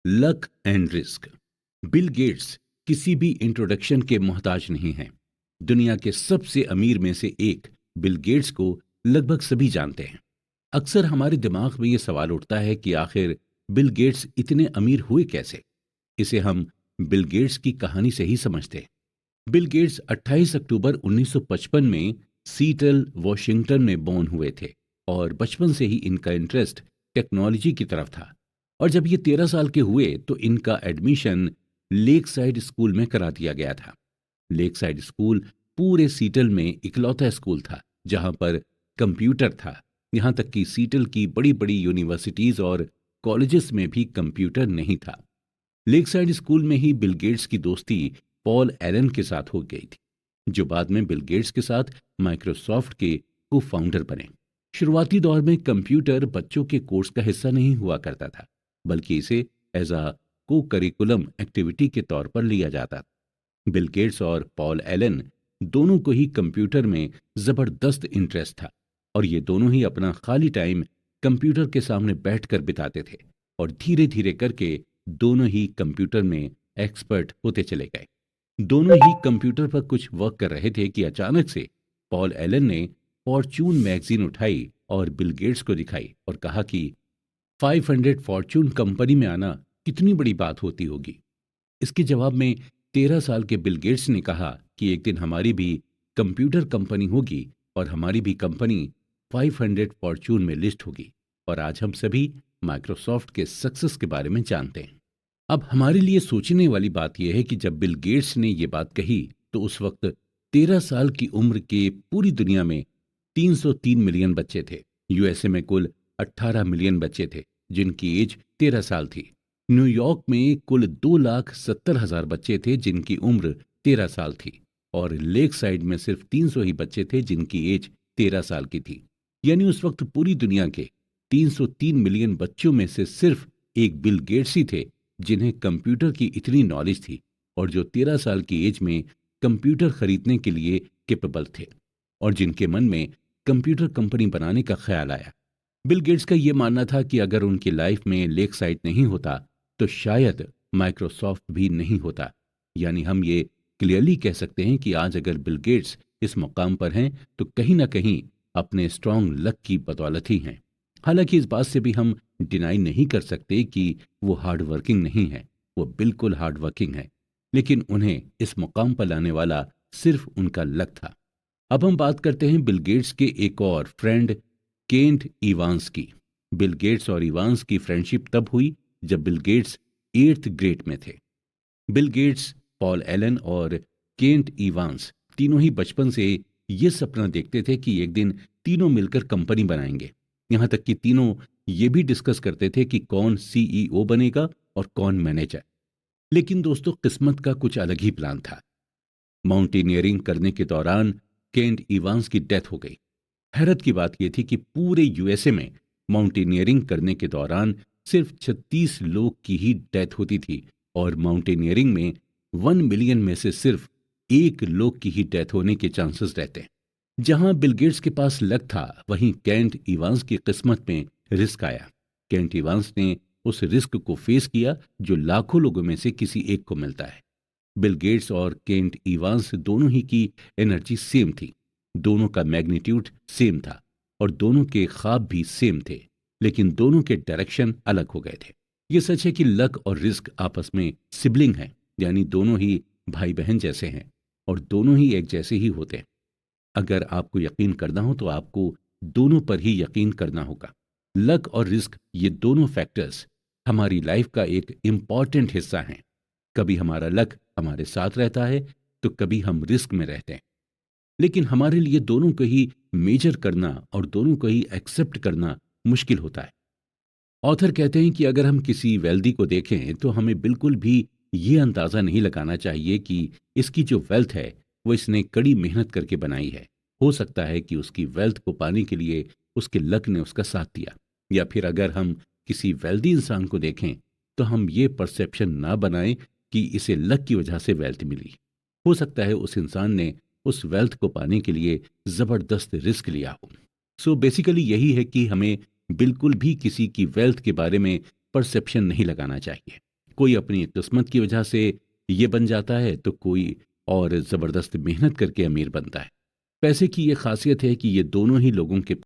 Luck and risk. Bill Gates किसी भी introduction के मोहताज नहीं हैं। दुनिया के सबसे अमीर में से एक बिल गेट्स को लगभग सभी जानते हैं। अक्सर हमारे दिमाग में ये सवाल उठता है कि आखिर बिल गेट्स इतने अमीर हुए कैसे। इसे हम बिल गेट्स की कहानी से ही समझते हैं। बिल गेट्स 28 अक्टूबर 1955 में सीटल, वॉशिंगटन में बोर्न हुए थे और बचपन से ही इनका इंटरेस्ट टेक्नोलॉजी की तरफ था। और जब ये 13 साल के हुए तो इनका एडमिशन लेक साइड स्कूल में करा दिया गया था। लेक साइड स्कूल पूरे सीटल में इकलौता स्कूल था जहां पर कंप्यूटर था। यहां तक कि सीटल की बड़ी बड़ी यूनिवर्सिटीज और कॉलेजेस में भी कंप्यूटर नहीं था। लेक साइड स्कूल में ही बिल गेट्स की दोस्ती पॉल एलन के साथ हो गई थी, जो बाद में बिल गेट्स के साथ माइक्रोसॉफ्ट के को फाउंडर बने। शुरुआती दौर में कंप्यूटर बच्चों के कोर्स का हिस्सा नहीं हुआ करता था, बल्कि इसे एज अ को करिकुलम एक्टिविटी के तौर पर लिया जाता था। बिल गेट्स और पॉल एलन दोनों को ही कंप्यूटर में जबरदस्त इंटरेस्ट था और ये दोनों ही अपना खाली टाइम कंप्यूटर के सामने बैठकर बिताते थे। और धीरे धीरे करके दोनों ही कंप्यूटर में एक्सपर्ट होते चले गए। दोनों ही कंप्यूटर पर कुछ वर्क कर रहे थे कि अचानक से पॉल एलन ने फॉर्च्यून मैगजीन उठाई और बिल गेट्स को दिखाई और कहा कि 500 फॉर्च्यून कंपनी में आना कितनी बड़ी बात होती होगी। इसके जवाब में 13 साल के बिल गेट्स ने कहा कि एक दिन हमारी भी कंप्यूटर कंपनी होगी और हमारी भी कंपनी 500 फॉर्च्यून में लिस्ट होगी। और आज हम सभी माइक्रोसॉफ्ट के सक्सेस के बारे में जानते हैं। अब हमारे लिए सोचने वाली बात यह है कि जब बिल गेट्स ने यह बात कही तो उस वक्त 13 साल की उम्र के पूरी दुनिया में 303 मिलियन बच्चे थे। यूएसए में कुल 18 मिलियन बच्चे थे जिनकी एज 13 साल थी। न्यूयॉर्क में कुल 2,70,000 बच्चे थे जिनकी उम्र 13 साल थी। और लेक साइड में सिर्फ 300 ही बच्चे थे जिनकी एज 13 साल की थी। यानी उस वक्त पूरी दुनिया के 303 मिलियन बच्चों में से सिर्फ एक बिल गेट्स ही थे जिन्हें कंप्यूटर की इतनी नॉलेज थी और जो 13 साल की एज में कंप्यूटर खरीदने के लिए कैपेबल थे और जिनके मन में कंप्यूटर कंपनी बनाने का ख्याल आया। बिल गेट्स का यह मानना था कि अगर उनकी लाइफ में लेक साइट नहीं होता तो शायद माइक्रोसॉफ्ट भी नहीं होता। यानी हम ये क्लियरली कह सकते हैं कि आज अगर बिल गेट्स इस मुकाम पर हैं तो कहीं ना कहीं अपने स्ट्रॉन्ग लक की बदौलत ही हैं। हालांकि इस बात से भी हम डिनाई नहीं कर सकते कि वो हार्ड वर्किंग नहीं है। वो बिल्कुल हार्ड वर्किंग है, लेकिन उन्हें इस मुकाम पर लाने वाला सिर्फ उनका लक था। अब हम बात करते हैं बिल गेट्स के एक और फ्रेंड केंट इवांस की। बिल गेट्स और इवांस की फ्रेंडशिप तब हुई जब बिल गेट्स 8th ग्रेड में थे। बिल गेट्स, पॉल एलन और केंट इवांस तीनों ही बचपन से ये सपना देखते थे कि एक दिन तीनों मिलकर कंपनी बनाएंगे। यहां तक कि तीनों ये भी डिस्कस करते थे कि कौन सीईओ बनेगा और कौन मैनेजर। लेकिन दोस्तों, किस्मत का कुछ अलग ही प्लान था। माउंटेनियरिंग करने के दौरान केंट इवांस की डेथ हो गई। हैरत की बात यह थी कि पूरे यूएसए में माउंटेनियरिंग करने के दौरान सिर्फ 36 लोग की ही डेथ होती थी और माउंटेनियरिंग में 1 मिलियन में से सिर्फ एक लोग की ही डेथ होने के चांसेस रहते हैं। जहां बिल गेट्स के पास लक था, वहीं केंट इवांस की किस्मत में रिस्क आया। केंट इवांस ने उस रिस्क को फेस किया जो लाखों लोगों में से किसी एक को मिलता है। बिल गेट्स और केंट इवांस दोनों ही की एनर्जी सेम थी, दोनों का मैग्नीट्यूड सेम था और दोनों के ख्वाब भी सेम थे, लेकिन दोनों के डायरेक्शन अलग हो गए थे। ये सच है कि लक और रिस्क आपस में सिबलिंग हैं, यानी दोनों ही भाई बहन जैसे हैं और दोनों ही एक जैसे ही होते हैं। अगर आपको यकीन करना हो तो आपको दोनों पर ही यकीन करना होगा। लक और रिस्क, ये दोनों फैक्टर्स हमारी लाइफ का एक इम्पॉर्टेंट हिस्सा हैं। कभी हमारा लक हमारे साथ रहता है तो कभी हम रिस्क में रहते हैं, लेकिन हमारे लिए दोनों को ही मेजर करना और दोनों को ही एक्सेप्ट करना मुश्किल होता है। ऑथर कहते हैं कि अगर हम किसी वेल्दी को देखें तो हमें बिल्कुल भी ये अंदाजा नहीं लगाना चाहिए कि इसकी जो वेल्थ है वो इसने कड़ी मेहनत करके बनाई है। हो सकता है कि उसकी वेल्थ को पाने के लिए उसके लक ने उसका साथ दिया। या फिर अगर हम किसी वेल्दी इंसान को देखें तो हम ये परसेप्शन ना बनाएं कि इसे लक की वजह से वेल्थ मिली। हो सकता है उस इंसान ने उस वेल्थ को पाने के लिए जबरदस्त रिस्क लिया हो। सो बेसिकली यही है कि हमें बिल्कुल भी किसी की वेल्थ के बारे में परसेप्शन नहीं लगाना चाहिए। कोई अपनी किस्मत की वजह से ये बन जाता है तो कोई और ज़बरदस्त मेहनत करके अमीर बनता है। पैसे की ये खासियत है कि ये दोनों ही लोगों के